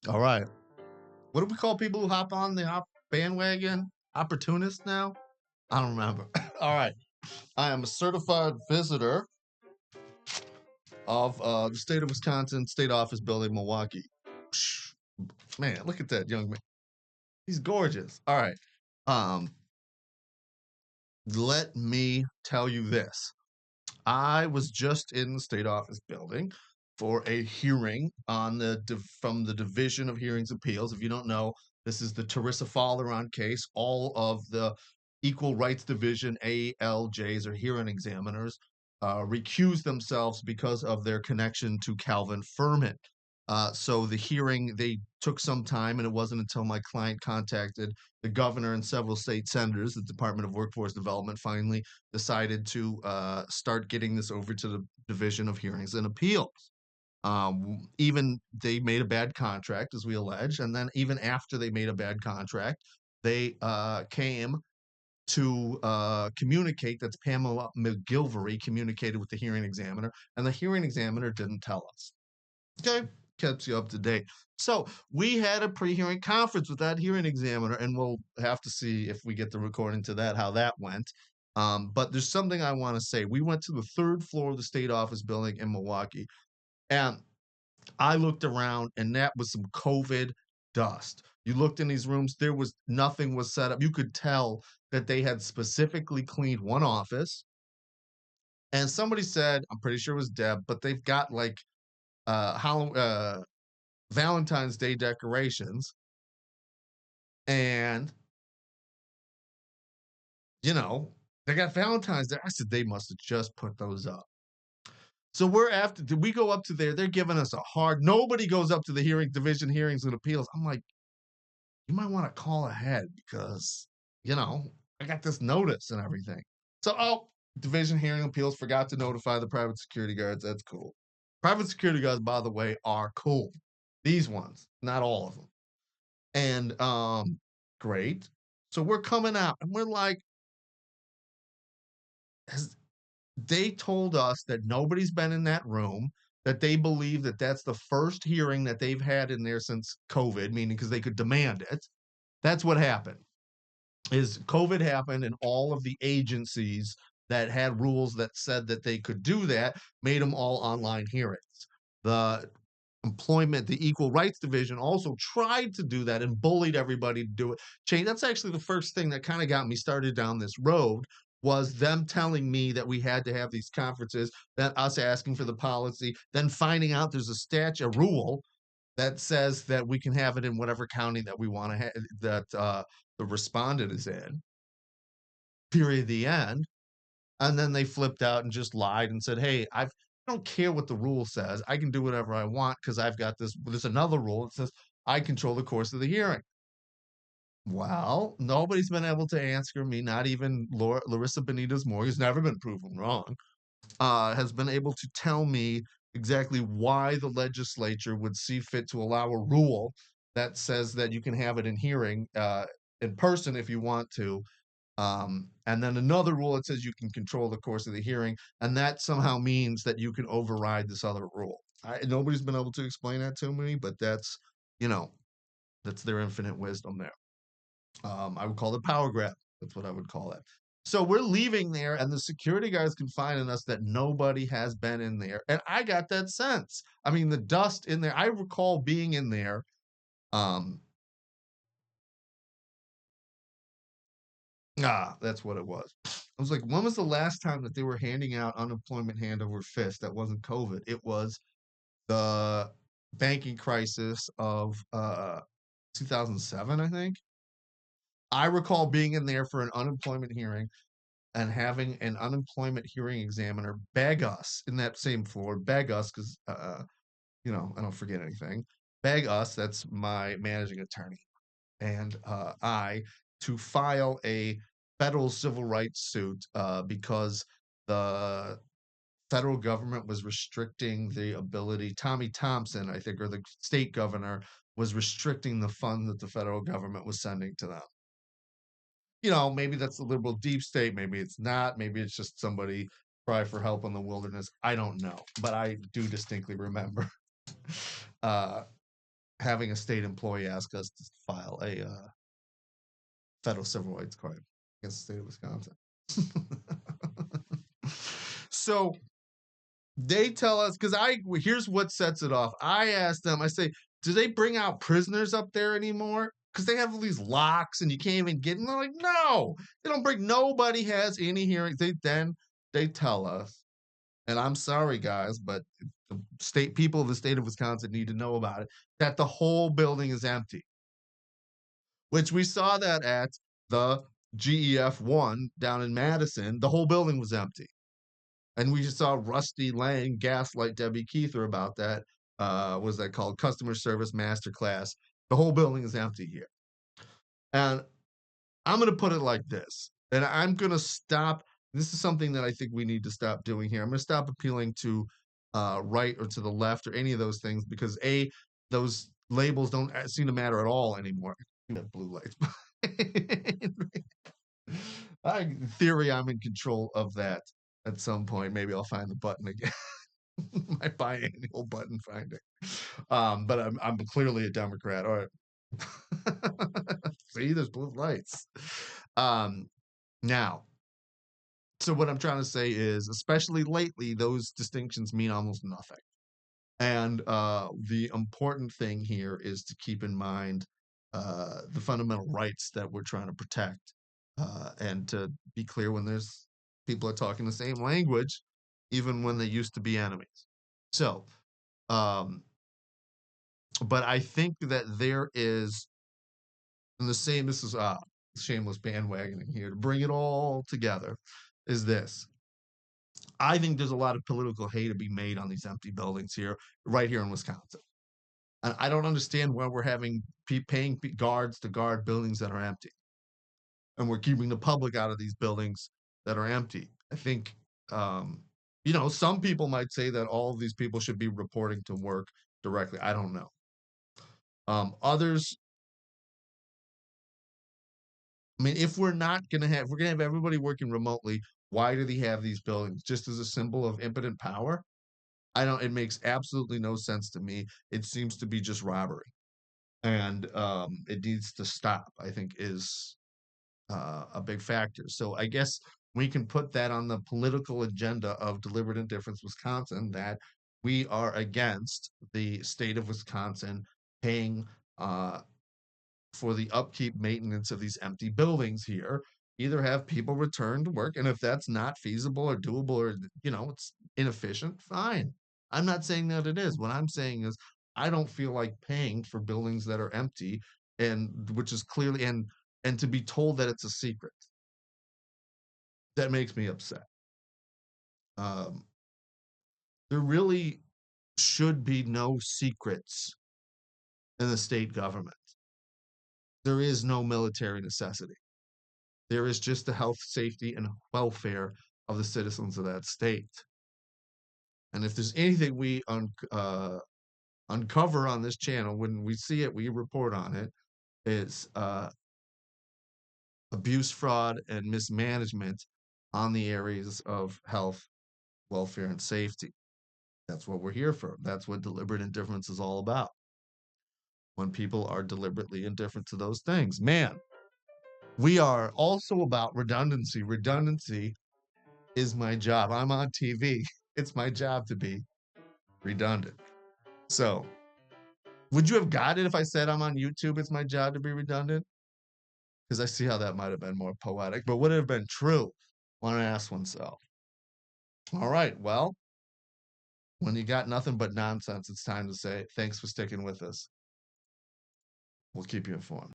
All right. What do we call people who hop on the bandwagon? Opportunists now? I don't remember. All right. I am a certified visitor of the state of Wisconsin, state office building, Milwaukee. Man, look at that young man. He's gorgeous. All right. Um, let me tell you this. I was just in the state office building for a hearing on from the Division of Hearings Appeals. If you don't know, this is the Teresa Falleron case. All of the Equal Rights Division ALJs or hearing examiners recused themselves because of their connection to Calvin Furman. So the hearing, they took some time, and it wasn't until my client contacted the governor and several state senators, the Department of Workforce Development finally decided to start getting this over to the Division of Hearings and Appeals. Even they made a bad contract, as we allege, and then even after they made a bad contract, they came to communicate. That's Pamela McGilvery communicated with the hearing examiner, and the hearing examiner didn't tell us. Okay, keeps you up to date. So we had a pre-hearing conference with that hearing examiner, and we'll have to see if we get the recording to that, how that went. But there's something I want to say. We went to the third floor of the state office building in Milwaukee, and I looked around, and that was some COVID dust. You looked in these rooms, there was nothing was set up. You could tell that they had specifically cleaned one office. And somebody said, I'm pretty sure it was Deb, but they've got like Valentine's Day decorations, and you know they got Valentine's Day. I said they must have just put those up. So we go up to there? They're giving us a hard. Nobody goes up to the division hearings and appeals. I'm like, you might want to call ahead because I got this notice and everything. So division hearing appeals forgot to notify the private security guards. That's cool. Private security guards, by the way, are cool. These ones, not all of them. And great. So we're coming out and we're like, they told us that nobody's been in that room, that they believe that that's the first hearing that they've had in there since COVID, meaning because they could demand it. That's what happened. Is COVID happened, and all of the agencies that had rules that said that they could do that made them all online hearings. The the Equal Rights Division also tried to do that and bullied everybody to do it. That's actually the first thing that kind of got me started down this road, was them telling me that we had to have these conferences, then us asking for the policy, then finding out there's a rule that says that we can have it in whatever county that we want to have, that the respondent is in, period, the end. And then they flipped out and just lied and said, hey, I don't care what the rule says. I can do whatever I want because I've got there's another rule that says I control the course of the hearing. Well, nobody's been able to answer me, not even Larissa Benitez Moore, who's never been proven wrong, has been able to tell me exactly why the legislature would see fit to allow a rule that says that you can have it in person if you want to. And then another rule that says you can control the course of the hearing, and that somehow means that you can override this other rule. Nobody's been able to explain that to me, but you know, that's their infinite wisdom there. I would call it power grab. That's what I would call it. So we're leaving there, and the security guards confiding us that nobody has been in there. And I got that sense. I mean, the dust in there. I recall being in there. Um, that's what it was. I was like, when was the last time that they were handing out unemployment hand over fist? That wasn't COVID. It was the banking crisis of 2007, I think. I recall being in there for an unemployment hearing and having an unemployment hearing examiner beg us in that same floor, beg us because I don't forget anything. Beg us, that's my managing attorney, and I, to file a federal civil rights suit because the federal government was restricting the ability. Tommy Thompson, I think, or the state governor, was restricting the funds that the federal government was sending to them. Maybe that's the liberal deep state. Maybe it's not. Maybe it's just somebody cry for help in the wilderness. I don't know, but I do distinctly remember having a state employee ask us to file a federal civil rights claim against the state of Wisconsin. So they tell us, because here's what sets it off. I asked them, I say, do they bring out prisoners up there anymore? Because they have all these locks and you can't even get in. They're like, no, they don't bring, nobody has any hearings. They tell us, and I'm sorry, guys, but the people of the state of Wisconsin need to know about it, that the whole building is empty, which we saw that at the GEF1 down in Madison. The whole building was empty. And we just saw Rusty Lang gaslight Debbie Keither about that. What was that called? Customer Service Masterclass. The whole building is empty here. And I'm going to put it like this, and I'm going to stop. This is something that I think we need to stop doing here. I'm going to stop appealing to right or to the left or any of those things, because those labels don't seem to matter at all anymore. Blue lights. In theory, I'm in control of that at some point. Maybe I'll find the button again. My biannual button finding. But I'm clearly a Democrat. All right. See, there's blue lights. Now, so what I'm trying to say is, especially lately, those distinctions mean almost nothing. And the important thing here is to keep in mind the fundamental rights that we're trying to protect, and to be clear when there's people are talking the same language, even when they used to be enemies. So, but I think that there is, and the same, this is shameless bandwagoning here, to bring it all together, is this. I think there's a lot of political hate to be made on these empty buildings here, right here in Wisconsin. And I don't understand why we're paying guards to guard buildings that are empty, and we're keeping the public out of these buildings that are empty. I think, some people might say that all of these people should be reporting to work directly. I don't know. Others, I mean, if we're going to have everybody working remotely, why do they have these buildings? Just as a symbol of impotent power? It makes absolutely no sense to me. It seems to be just robbery. And it needs to stop, I think, is a big factor. So I guess we can put that on the political agenda of Deliberate Indifference Wisconsin, that we are against the state of Wisconsin paying for the upkeep, maintenance of these empty buildings here. Either have people return to work, and if that's not feasible or doable, or it's inefficient, fine. I'm not saying that it is. What I'm saying is, I don't feel like paying for buildings that are empty, and which is clearly, and to be told that it's a secret. That makes me upset. There really should be no secrets in the state government. There is no military necessity. There is just the health, safety, and welfare of the citizens of that state. And if there's anything we uncover on this channel, when we see it, we report on it, is abuse, fraud, and mismanagement on the areas of health, welfare, and safety. That's what we're here for. That's what deliberate indifference is all about. When people are deliberately indifferent to those things. Man, we are also about redundancy. Redundancy is my job. I'm on TV. It's my job to be redundant. So, would you have got it if I said I'm on YouTube? It's my job to be redundant? Because I see how that might have been more poetic, but would it have been true? Want to ask oneself. All right, well, when you got nothing but nonsense, it's time to say thanks for sticking with us. We'll keep you informed.